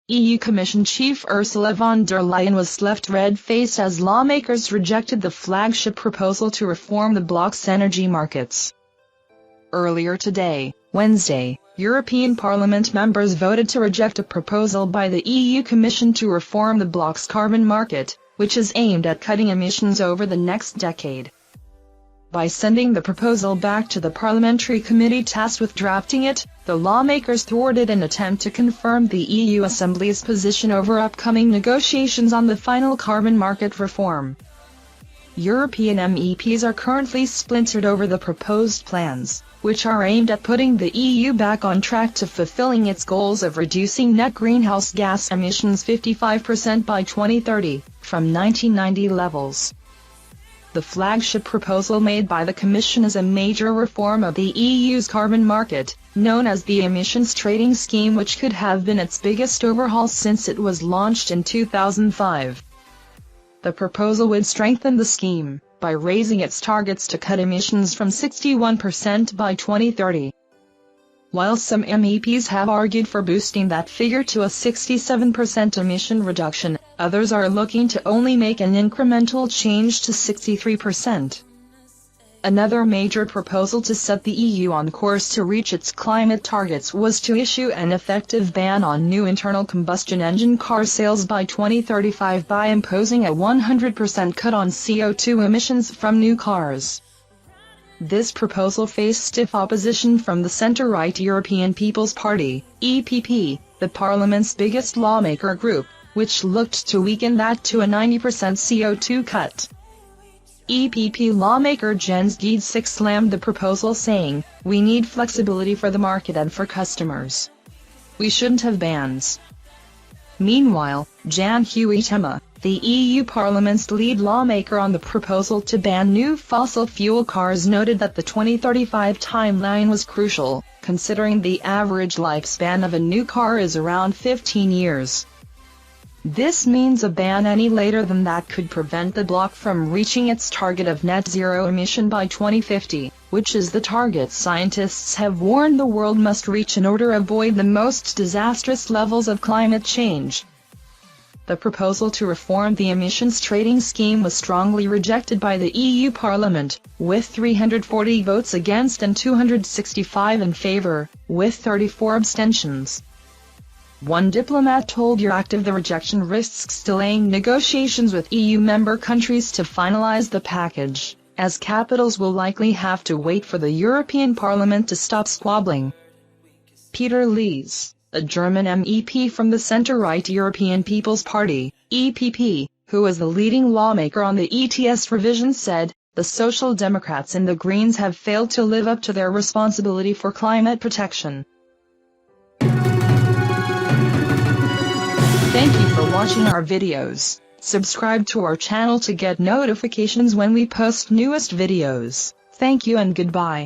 EU Commission Chief Ursula von der Leyen was left red-faced as lawmakers rejected the flagship proposal to reform the bloc's energy markets. Earlier today, Wednesday, European Parliament members voted to reject a proposal by the EU Commission to reform the bloc's carbon market, which is aimed at cutting emissions over the next decade. By sending the proposal back to the parliamentary committee tasked with drafting it, the lawmakers thwarted an attempt to confirm the EU Assembly's position over upcoming negotiations on the final carbon market reform. European MEPs are currently splintered over the proposed plans, which are aimed at putting the EU back on track to fulfilling its goals of reducing net greenhouse gas emissions 55% by 2030, from 1990 levels. The flagship proposal made by the Commission is a major reform of the EU's carbon market, known as the Emissions Trading Scheme, which could have been its biggest overhaul since it was launched in 2005. The proposal would strengthen the scheme by raising its targets to cut emissions from 61% by 2030. While some MEPs have argued for boosting that figure to a 67% emission reduction, others are looking to only make an incremental change to 63%. Another major proposal to set the EU on course to reach its climate targets was to issue an effective ban on new internal combustion engine car sales by 2035 by imposing a 100% cut on CO2 emissions from new cars. This proposal faced stiff opposition from the centre-right European People's Party, EPP, the Parliament's biggest lawmaker group, which looked to weaken that to a 90% CO2 cut. EPP lawmaker Jens Gieseke slammed the proposal, saying, "We need flexibility for the market and for customers. We shouldn't have bans." Meanwhile, Jan Huitema, the EU Parliament's lead lawmaker on the proposal to ban new fossil fuel cars, noted that the 2035 timeline was crucial, considering the average lifespan of a new car is around 15 years. This means a ban any later than that could prevent the bloc from reaching its target of net zero emission by 2050, which is the target scientists have warned the world must reach in order to avoid the most disastrous levels of climate change. The proposal to reform the emissions trading scheme was strongly rejected by the EU Parliament, with 340 votes against and 265 in favour, with 34 abstentions. One diplomat told Euractiv the rejection risks delaying negotiations with EU member countries to finalize the package, as capitals will likely have to wait for the European Parliament to stop squabbling. Peter Liese, a German MEP from the centre-right European People's Party, EPP, who was the leading lawmaker on the ETS revision, said, "The Social Democrats and the Greens have failed to live up to their responsibility for climate protection." Thank you for watching our videos. Subscribe to our channel to get notifications when we post newest videos. Thank you and goodbye.